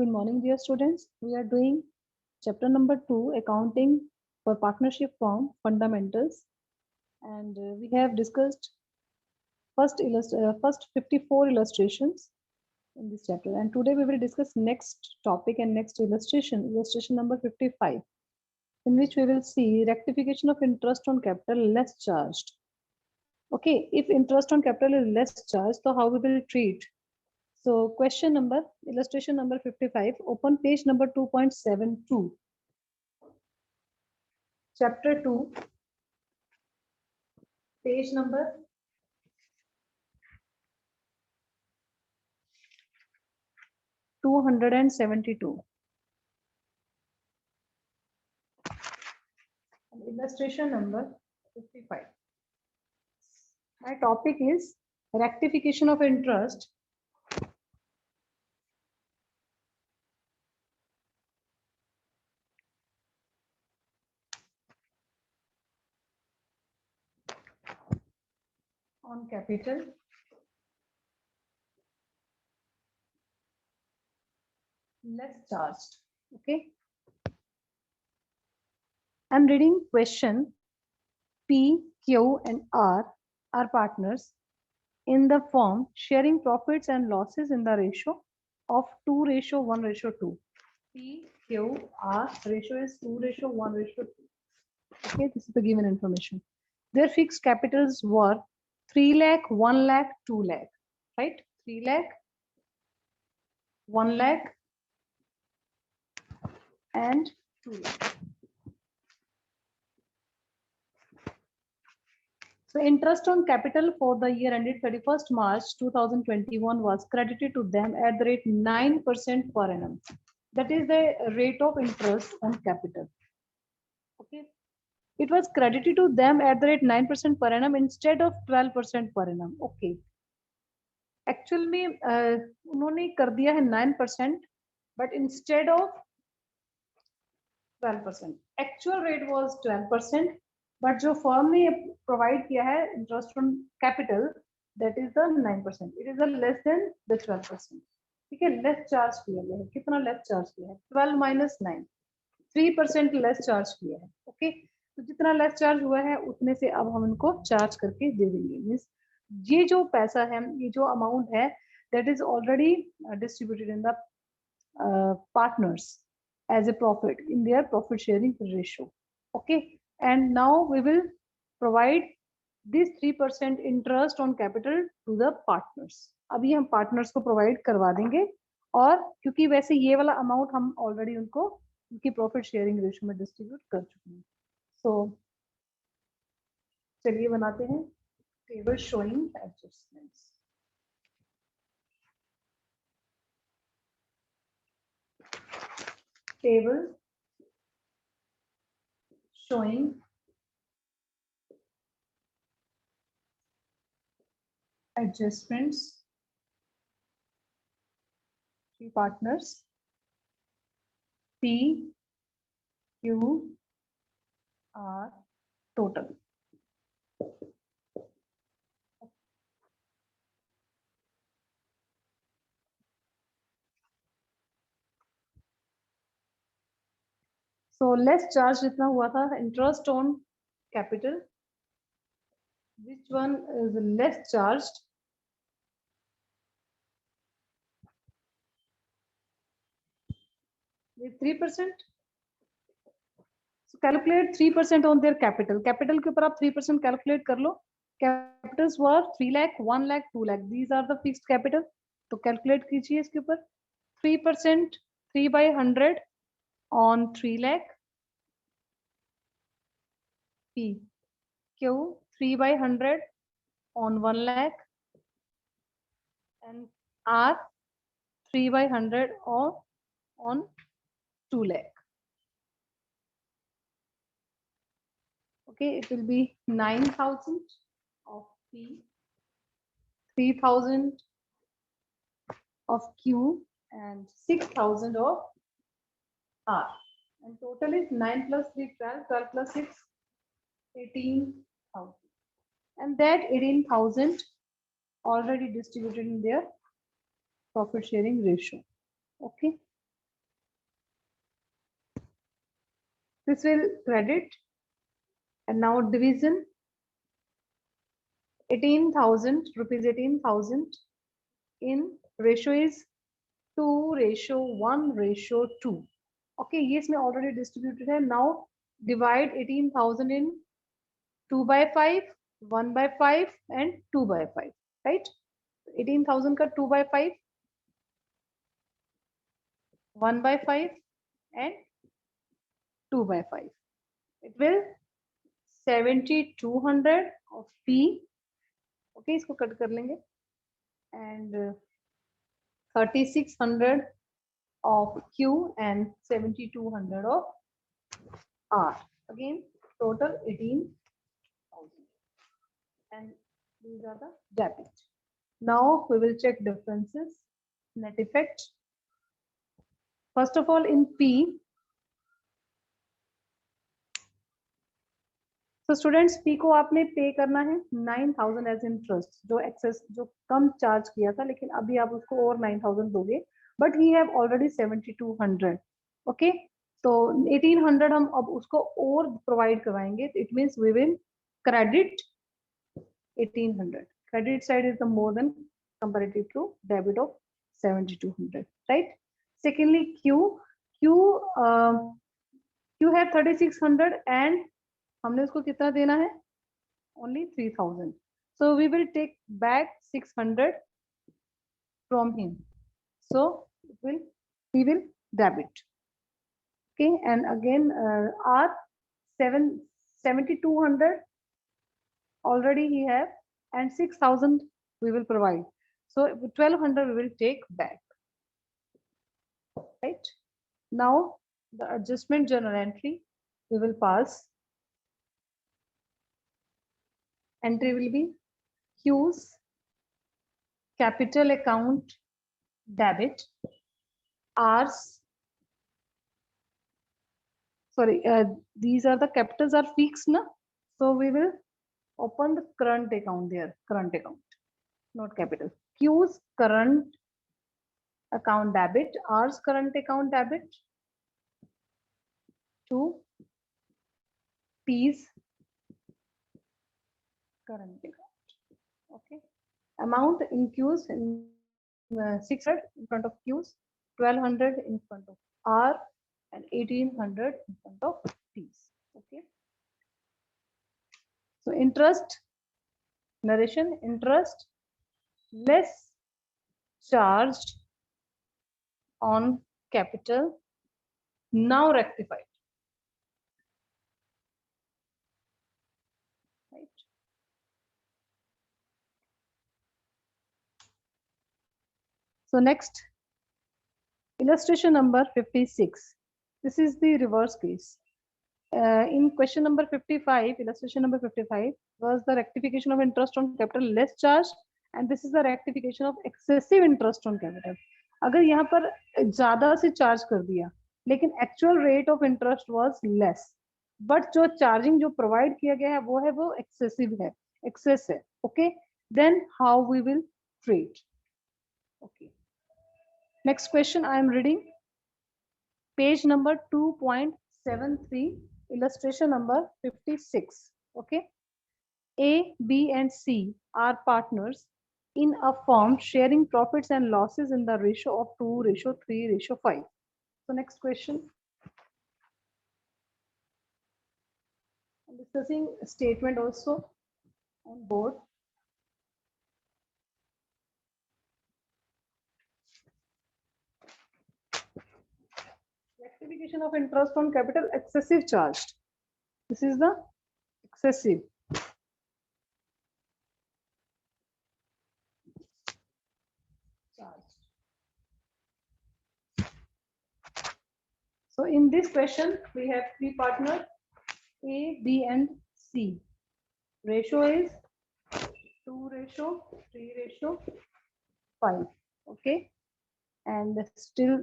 Good morning, dear students. We are doing chapter number 2, Accounting for Partnership Firm Fundamentals, and we have discussed first 54 illustrations in this chapter. And today we will discuss next topic and next illustration number 55, in which we will see rectification of interest on capital less charged. Okay, if interest on capital is less charged, so how we will treat? So illustration number 55, open page number 2.72. Chapter 2, page number 272. And illustration number 55. My topic is rectification of interest on capital less charged. Okay. I'm reading question. P, Q, and R are partners in the firm sharing profits and losses in the ratio of 2:1:2. P, Q, R ratio is 2:1:2. Okay, this is the given information. Their fixed capitals were 3 lakh, 1 lakh, 2 lakh, right? 3 lakh, 1 lakh, and 2 lakh. So interest on capital for the year ended 31st March 2021 was credited to them at the rate 9% per annum. That is the rate of interest on capital. Okay. It was credited to them at the rate 9% per annum instead of 12% per annum. Okay. Actual में उन्होंने कर दिया है 9%, but instead of 12%. Actual rate was 12%, but जो firm ने provide किया है interest on capital, that is the 9%. It is a less than the 12%. ठीक है, less charge किया गया है. कितना less charge किया है? 12 minus 9, 3% less charge किया है. Okay, तो जितना less charge हुआ है उतने से अब हम इनको charge करके दे देंगे. Means ये जो पैसा है, ये जो amount है, that is already distributed in the partners as a profit in their profit sharing ratio. Okay, and now we will provide this 3% interest on capital to the partners. अभी हम partners को provide करवा देंगे, और क्योंकि वैसे ये वाला amount हम already उनको उनकी profit sharing ratio में distribute कर चुके हैं. So चलिए बनाते हैं table showing adjustments. Table showing adjustments, 3 partners P, Q, R total. So less charge जितना हुआ था interest on capital, which one is less charged? With 3%. So calculate 3% on their capital. Capital के ऊपर आप 3% calculate कर लो. Capitals were 3 lakh, 1 lakh, 2 lakh. These are the fixed capital. तो calculate कीजिए इसके ऊपर. 3%, 3 by 100 on 3 lakh. P, Q, 3 by 100 on 1 lakh. And R, 3 by 100 on 2 lakh. Okay, it will be 9,000 of P, 3,000 of Q, and 6,000 of R. And total is 9 plus 3, 12, 12 plus 6, 18,000. And that 18,000 already distributed in their profit sharing ratio. Okay, This will credit. And now division, 18,000 rupees, 18,000 in ratio is 2:1:2. Okay, ये इसमें already distributed है. Now divide 18,000 in 2/5, 1/5 and 2/5, right? 18,000 का 2/5, 1/5 and 2/5. It will 7,200 of P. Okay, इसको cut कर लेंगे. And 3,600 of Q and 7,200 of R. Again, total 18,000. And these are the debit. Now we will check differences, net effect. First of all, in P, तो students P को आपने पे करना है 9,000 as interest, जो एक्सेस जो कम चार्ज किया था, लेकिन अभी आप उसको और 9,000 दोगे, but he have already 7,200. Okay, तो 1,800 हम अब उसको और प्रोवाइड करवाएंगे. It means we will credit 1,800. Credit side is the more than comparative to debit of 7,200, right? Secondly Q have 3,600 and हमने उसको कितना देना है? Only 3,000. So we will take back 600 from him. So he will debit. Okay, and again our 7,200 already he have, and 6,000 we will provide. So 1,200 we will take back. Right? Now the adjustment journal entry we will pass. Entry will be Q's capital account debit, R's, sorry, these are the capitals are fixed na, so we will open the current account there, current account, not capital. Q's current account debit, R's current account debit to P's current account. Okay, amount in Q's in 600 in front of Q's, 1,200 in front of R, and 1,800 in front of P's. Okay, so interest narration, interest less charged on capital, now rectified. So next, illustration number 56. This is the reverse case. In question number 55, illustration number 55 was the rectification of interest on capital less charge, and this is the rectification of excessive interest on capital. अगर यहाँ पर ज्यादा से charge कर दिया, लेकिन actual rate of interest was less, but जो charging जो provide किया गया है वो excessive है, excess है. Okay, then how we will treat? Okay. Next question I am reading. Page number 2.73, illustration number 56. Okay. A, B, and C are partners in a firm sharing profits and losses in the ratio of 2:3:5. So next question. I'm discussing a statement also on board. Rectification of interest on capital excessive charged. This is the excessive. Charged. So in this question, we have three partners, A, B, and C. Ratio is 2:3:5. Okay, and still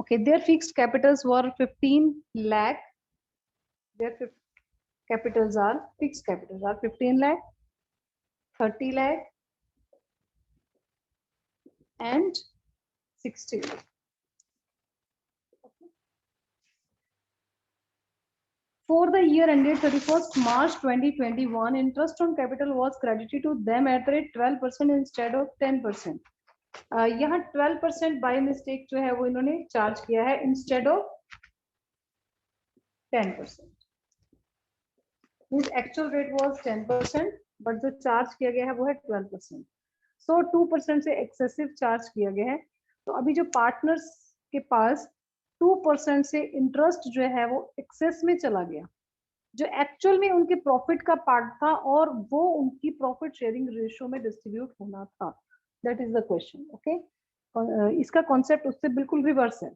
okay, their fixed capitals were 15 lakh. Their capitals are fixed capitals are 15 lakh, 30 lakh, and 60 lakh. Okay. For the year ended 31st March 2021, interest on capital was credited to them at the rate 12% instead of 10%. यहाँ 12% by mistake जो है वो इन्होंने charge किया है instead of 10%. Means actual rate was 10%, but जो charge किया गया है वो है 12%. So 2% से एक्सेसिव चार्ज किया गया है. तो अभी जो पार्टनर्स के पास 2% से इंटरेस्ट जो है वो एक्सेस में चला गया, जो एक्चुअल में उनके प्रॉफिट का पार्ट था और वो उनकी प्रॉफिट शेयरिंग रेशियो में डिस्ट्रीब्यूट होना था. That is the question. Okay, इसका कॉन्सेप्ट उससे बिल्कुल रिवर्स है.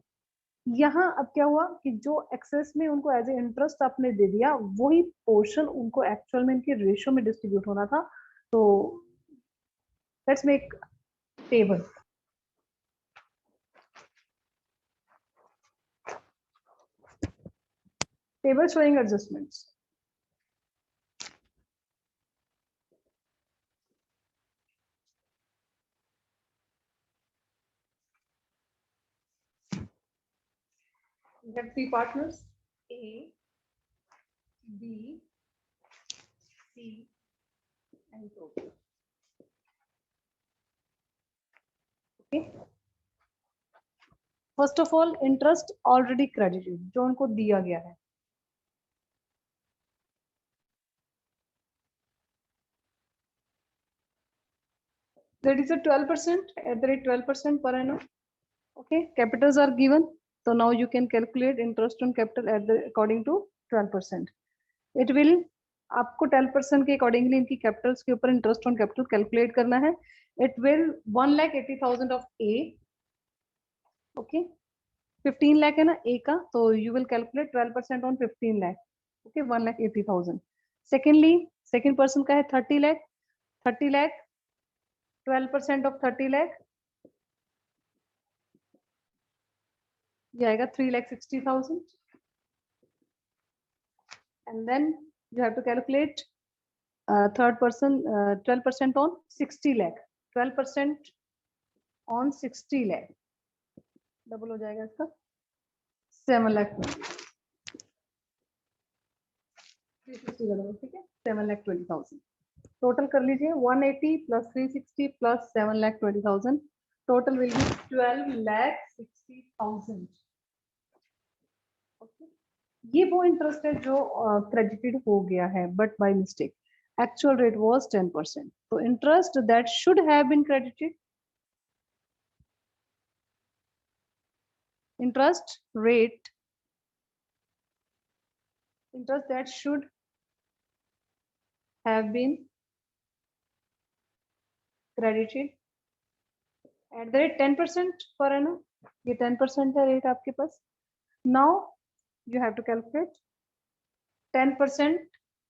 यहाँ अब क्या हुआ कि जो एक्सेस में उनको एज ए इंटरेस्ट आपने दे दिया, वही पोर्शन उनको एक्चुअल में इनके रेशियो में डिस्ट्रीब्यूट होना था. तो let's make table. Table showing adjustments. We have three partners, A, B, C, and total. Okay. First of all, interest already credited, जो उनको दिया गया है. That is a 12% at the rate 12% per annum. Okay, capitals are given, so now you can calculate interest on capital at the according to 12%. It will आपको 12% के accordingly इनकी Capitals के ऊपर इंटरेस्ट ऑन कैपिटल कैलकुलेट करना है. It will 1,80,000 of A. Okay, 15 lakh है ना ए का, तो you will calculate 12% on 15 lakh. Okay, 1,80,000. Secondly second person का है 30 लाख. 30 लाख 12% ऑफ 30 लाख ये आएगा 3,60,000. And then you have to calculate third person 12% on 60 lakh. 12% on 60 lakh double हो जाएगा इसका 7 लाख. 360 का डबल, ठीक है, 7,20,000. टोटल कर लीजिए 180 plus 360 plus 7,20,000. Total will be 12,60,000. Okay, ये वो इंटरेस्ट है जो क्रेडिटेड हो गया है but by mistake. Actual rate was 10%. So interest that should have been credited, interest that should have been credited at the rate 10% per annum. ये 10% है rate आपके पास. Now you have to calculate 10%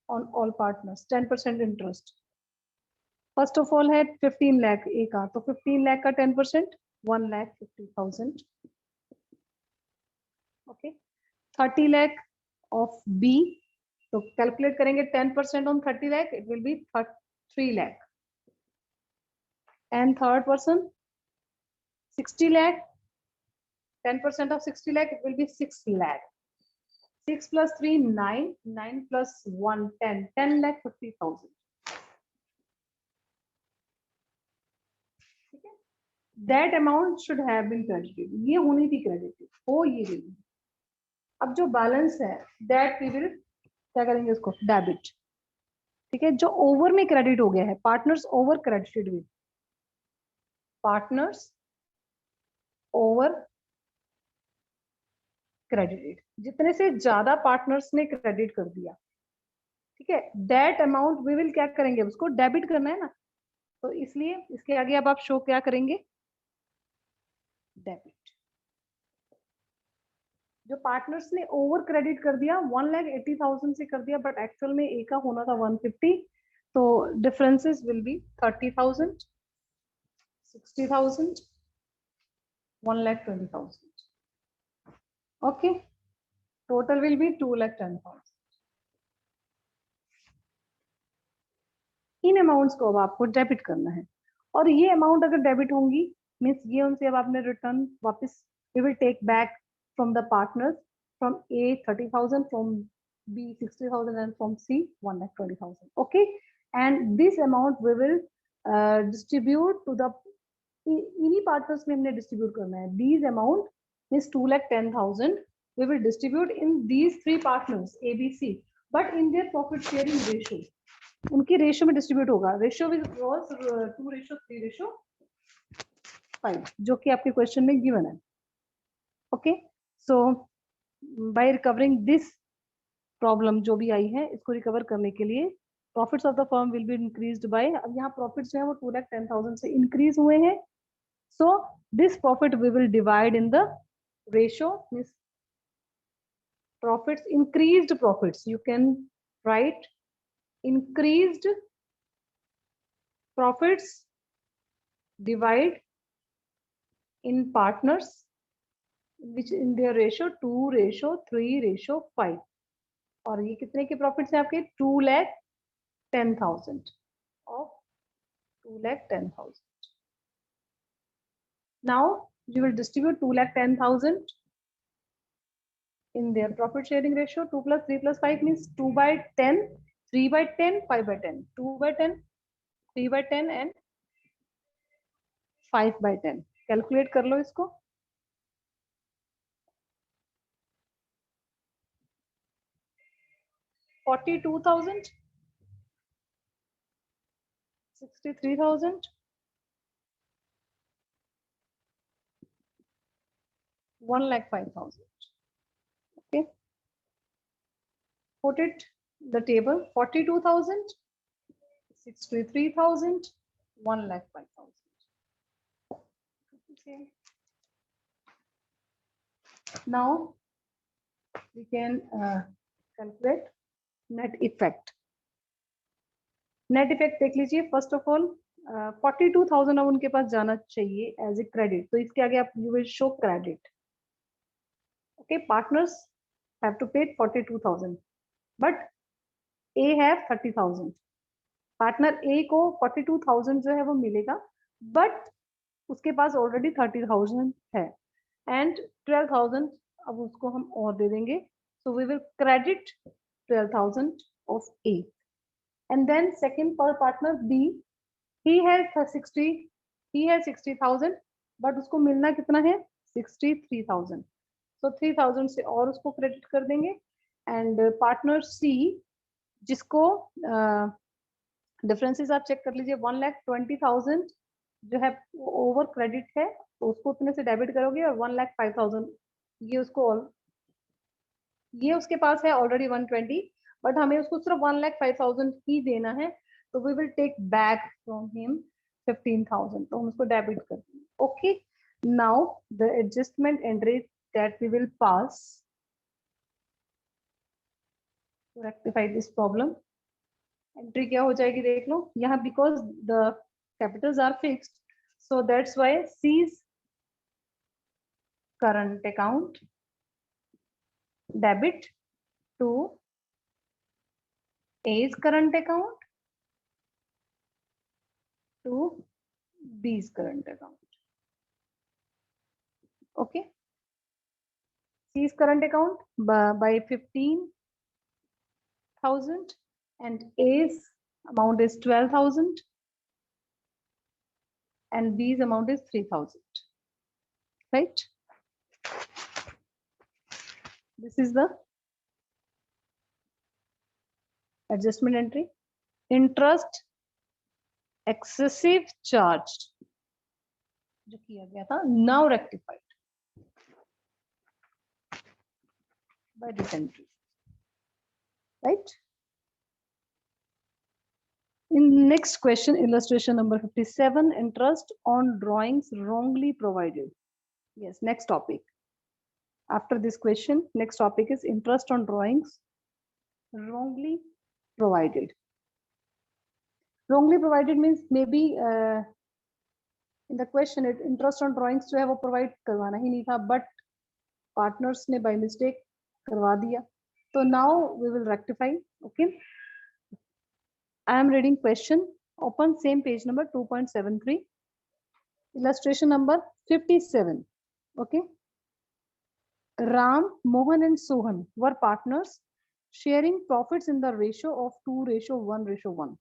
on all partners, 10% interest. First of all है 15 lakh A का, तो 15 lakh का 10% 1,50,000. Okay, 30 lakh of B, तो calculate करेंगे 10% on 30 lakh, it will be 3 lakh. And third person 60 lakh, 10% of 60 lakh, it will be 6 lakh. 6 plus 3 9, 9 plus 1 10, 10,50,000. ठीक है, that amount should have been credited. ये होनी थी क्रेडिटेड, हो ये नहीं. अब जो बैलेंस है that we will क्या करेंगे उसको डेबिट. ठीक है, जो ओवर में क्रेडिट हो गया है, partners over credited with, partners over credited, जितने से ज्यादा पार्टनर्स ने क्रेडिट कर दिया, ठीक है, दैट अमाउंट वी विल क्या करेंगे, उसको डेबिट करना है ना. तो इसलिए इसके आगे अब आप शो क्या करेंगे, डेबिट. जो पार्टनर्स ने ओवर क्रेडिट कर दिया 1,80,000 से कर दिया, बट एक्चुअल में ए का होना था 150, तो differences will be 30,000, 60,000, 1,20,000. Okay, total will be 2,10,000. In amounts को अब आपको डेबिट करना है, और ये अमाउंट अगर डेबिट होंगी मीन्स ये उनसे अब आपने रिटर्न वापस we will take back from the partners, from A 30,000, from B 60,000 and from C 1,20,000. Okay, and this amount we will distribute to the इन्हीं partners में हमने distribute करना है. These amount is 2,10,000. We will distribute in these three partners A, B, C, but in their profit sharing ratio. उनकी ratio में distribute होगा. Ratio was 2:3:5 जो कि आपके क्वेश्चन में गिवन है. Okay, so by recovering this problem जो भी आई है, इसको रिकवर करने के लिए profits of the firm will be increased by, अब यहाँ प्रॉफिट्स जो है वो 2,10,000 से इंक्रीज हुए हैं. So this profit we will divide in the ratio, means profits, increased profits, you can write increased profits divide in partners which in their ratio 2:3:5. और ये कितने के प्रॉफिट्स हैं आपके? 2,10,000 of 2,10,000. Now you will distribute 2,10,000 in their profit sharing ratio. 2 plus 3 plus 5 means 2/10, 3/10, 5/10, 2/10, 3/10 and 5/10. Calculate कर लो इसको. 42,000, 63,000, 1,05,000. Okay, put it the table. 42,000, 63,000, 1,05,000. Okay. Now we can calculate net effect. Net effect देख लीजिए. फर्स्ट ऑफ ऑल 42,000 अब उनके पास जाना चाहिए as a credit, तो इसके आगे आप you will show credit. Okay, partners have to pay 42,000 but A have 30,000. Partner A को 42,000 जो है वो मिलेगा, बट उसके पास ऑलरेडी 30,000 है एंड 12,000 अब उसको हम और दे देंगे. So we will credit 12,000 of A. And then second per partner B, he has 60,000, but उसको मिलना कितना है? 63,000. So 3,000 से और उसको क्रेडिट कर देंगे. एंड पार्टनर C जिसको डिफरेंसेस आप चेक कर लीजिए. 1,20,000 जो है ओवर क्रेडिट है, तो उसको उतने से डेबिट करोगे, और 1,05,000 ये उसके पास है ऑलरेडी 120, बट हमें उसको सिर्फ 1,05,000 ही देना है. तो we will take back from him 15,000, तो हम उसको डेबिट कर देंगे. Okay, now the adjustment entry that we will pass to rectify this problem. Entry क्या हो जाएगी देख लो यहाँ, because the capitals are fixed, so that's why C's current account debit to A's current account to B's current account. Okay, C's current account by 15,000 and A's amount is 12,000 and B's amount is 3,000. Right? This is the adjustment entry. Interest excessive charged जो किया गया था, now rectified by this entry. Right? In next question, illustration number 57, interest on drawings wrongly provided. Yes, next topic. After this question, next topic is interest on drawings wrongly provided. Wrongly provided means maybe in the question it interest on drawings जो है वो provide करवाना ही नहीं था, but partners ने by mistake करवा दिया. So now we will rectify. Okay, I am reading question. Open same page number 2.73. Illustration number 57. Okay, Ram, Mohan and Sohan were partners sharing profits in the ratio of 2:1:1.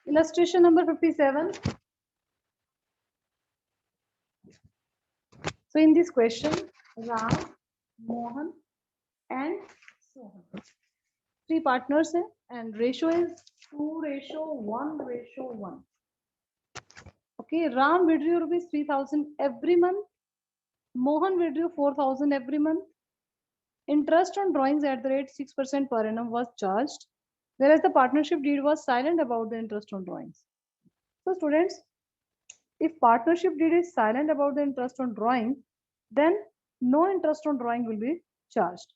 Illustration number 57. So in this question, Ram, Mohan, and Sohan, three partners hai, and ratio is 2:1:1. Okay, Ram withdrew rupees 3,000 every month. Mohan withdrew 4,000 every month. Interest on drawings at the rate 6% per annum was charged, whereas the partnership deed was silent about the interest on drawings. So students, if partnership deed is silent about the interest on drawing, then no interest on drawing will be charged.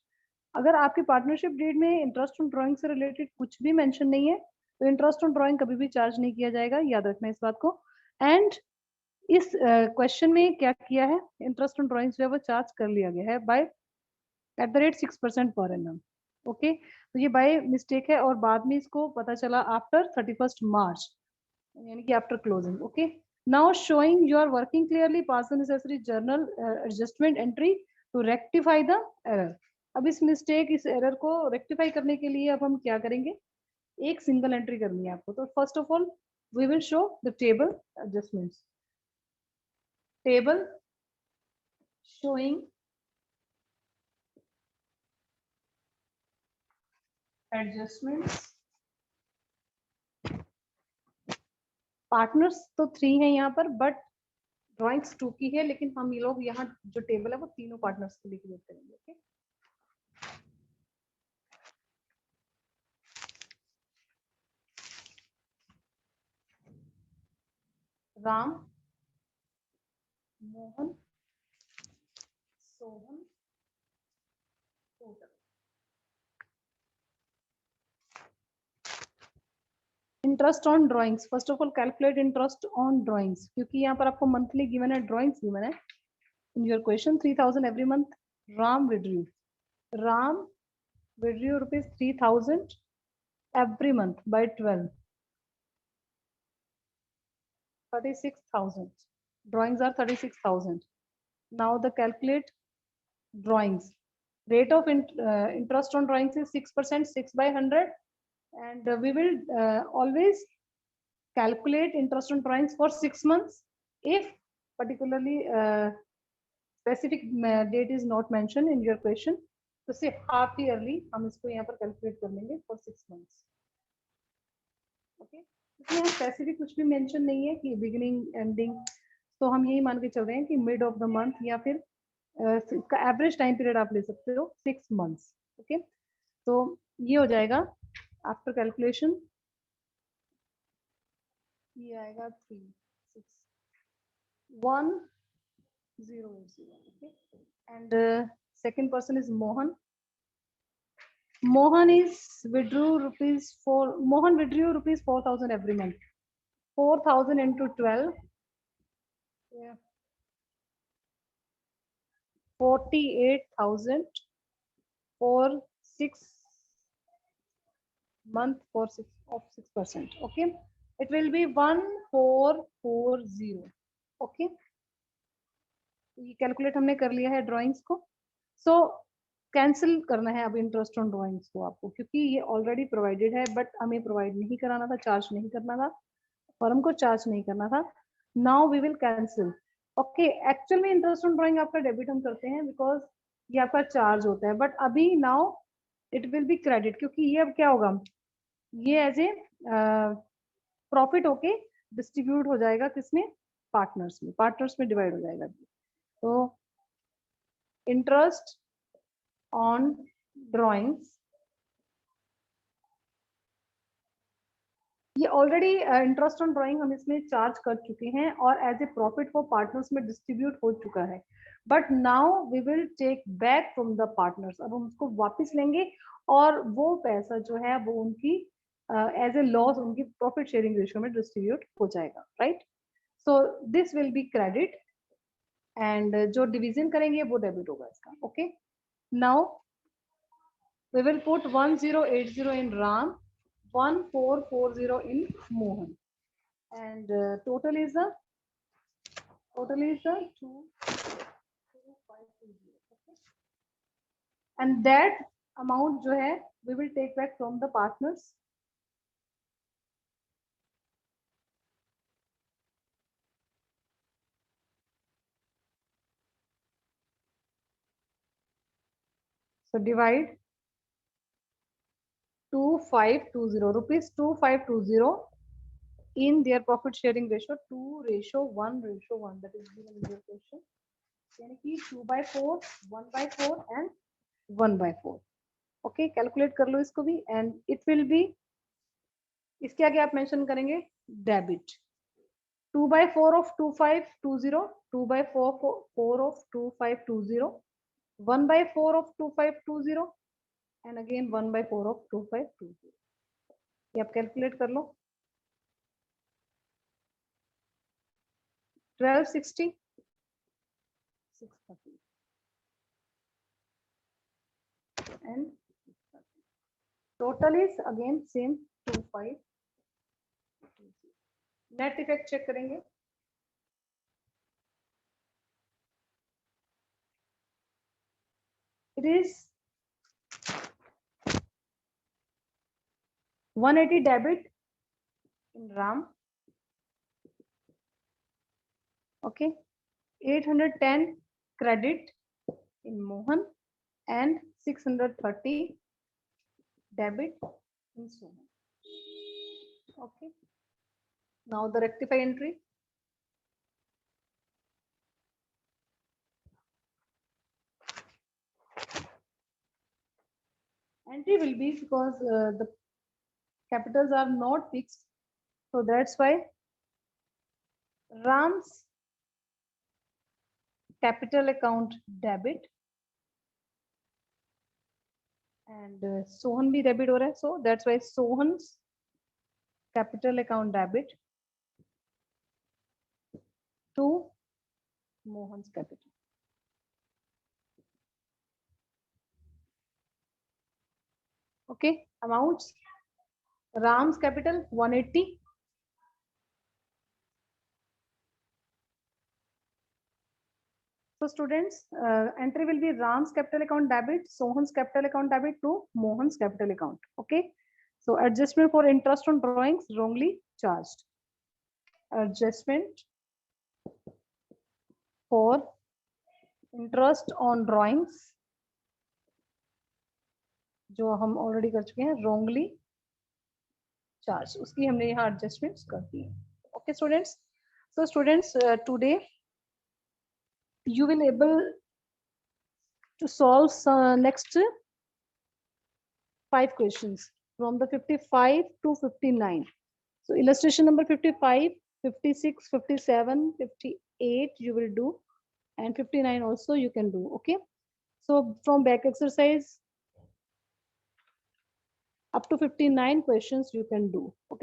अगर आपकी partnership deed में interest on drawing से related कुछ भी mention नहीं है तो interest on drawing कभी भी चार्ज नहीं किया जाएगा, याद रखना इस बात को. एंड इस क्वेश्चन में क्या किया है, इंटरेस्ट ऑन ड्राइंग्स जो है वो चार्ज कर लिया गया है by at the rate 6% per annum. Okay, तो ये बाय मिस्टेक है और बाद में इसको पता चला आफ्टर 31st मार्च, यानी कि after closing. Okay, now showing you are working clearly, pass the necessary journal adjustment entry to rectify the error. अब इस मिस्टेक, इस एरर को रेक्टिफाई करने के लिए अब हम क्या करेंगे, एक सिंगल एंट्री करनी है आपको. तो first of all we will show the table adjustments. Table showing adjustments. Partners तो 3 है यहाँ पर, बट ड्राइंग्स 2 की है, लेकिन हम ये लोग यहाँ जो टेबल है वो तीनों पार्टनर्स के लिए क्रिएट करेंगे. Okay, Ram, Mohan, Sohan, total. Interest on drawings, first of all calculate interest on drawings, क्योंकि यहाँ पर आपको मंथली गिवन है, ड्राइंग्स गिवन है in your question. 3,000 every month. Ram withdrew rupees 3,000 every month by 12, 36,000. Drawings are 36,000. Now the calculate drawings. Rate of interest on drawings is 6%, 6/100, and we will always calculate interest on drawings for 6 months. If particularly specific date is not mentioned in your question, तो सिर्फ half yearly हम इसको यहाँ पर calculate कर लेंगे for 6 months. Okay, इसमें यहाँ स्पेसिफिक कुछ भी मेंशन नहीं है कि बिगिनिंग एंडिंग, तो हम यही मान के चल रहे हैं कि मिड ऑफ द मंथ या फिर इसका एवरेज टाइम पीरियड आप ले सकते हो 6 मंथ्स. ओके, तो ये हो जाएगा आफ्टर कैलकुलेशन, ये आएगा 3,6,1,080. Okay, and second person is Mohan. Mohan withdrew rupees 4,000 every month. 4,000 into 12, yeah, 48,000 for 6 month for 6%. Okay, it will be 1,440. Okay, ये कैलकुलेट हमने कर लिया है ड्राइंग्स को. सो कैंसिल करना है अब इंटरेस्ट ऑन ड्राइंग्स को आपको, क्योंकि ये ऑलरेडी प्रोवाइडेड है, बट हमें प्रोवाइड नहीं कराना था, चार्ज नहीं करना था, फर्म को चार्ज नहीं करना था. Now we will cancel. Okay, actual में इंटरेस्ट ऑन ड्राइंग आपका डेबिट हम करते हैं बिकॉज ये आपका चार्ज होता है, बट अभी now it will be credit, क्योंकि ये अब क्या होगा, ये एज ए प्रॉफिट होके डिस्ट्रीब्यूट हो जाएगा किसमें, पार्टनर्स में, पार्टनर्स में डिवाइड हो जाएगा. तो इंटरेस्ट ऑन ड्राइंग्स, ये ऑलरेडी इंटरेस्ट ऑन ड्राइंग हम इसमें चार्ज कर चुके हैं और एज ए प्रॉफिट वो पार्टनर्स में डिस्ट्रीब्यूट हो चुका है. But now we will take back from the partners, अब हम उसको वापस लेंगे और वो पैसा जो है वो उनकी एज ए लॉस उनकी प्रॉफिट शेयरिंग रेशियो में डिस्ट्रीब्यूट हो जाएगा, right? So this will be credit and जो डिवीजन करेंगे वो डेबिट होगा इसका. Okay, now we will put 1080 in Ram, 1440 in Mohan, and total is the 2520. Okay? And that amount जो है we will take back from the partners. So divide 2520 rupees 2520 in their profit sharing ratio 2:1:1, that is given in your question. यानी कि 2/4, 1/4 and 1/4. Okay, calculate कर लो इसको भी and it will be, इसके आगे आप मेंशन करेंगे debit 2/4 of 2520, 2/4 of 2520, 1/4 of 2520 and again 1/4 of 2520. ये आप कैलकुलेट कर लो. 1260, 630 and 630. Total is again same 2520. Net effect check करेंगे. It is 180 debit in Ram. Okay, 810 credit in Mohan and 630 debit in Sohan. Okay, now the rectify entry. Entry will be because the capitals are not fixed, so that's why Ram's capital account debit and Sohan bhi debit ho raha hai, so that's why Sohan's capital account debit to Mohan's capital. Okay, amounts. Ram's capital 180. So students, entry will be Ram's capital account debit, Sohan's capital account debit to Mohan's capital account. Okay. So adjustment for interest on drawings wrongly charged. Adjustment for interest on drawings जो हम already कर चुके हैं wrongly charged, उसकी हमने यहाँ adjustments कर दी है. Okay students. So students, today you will able to solve next 5 questions from the 55 to 59. So illustration number 55, 56, 57, 58 you will do, and 59 also you can do. Okay, so from back exercise up to 59 questions you can do. Okay.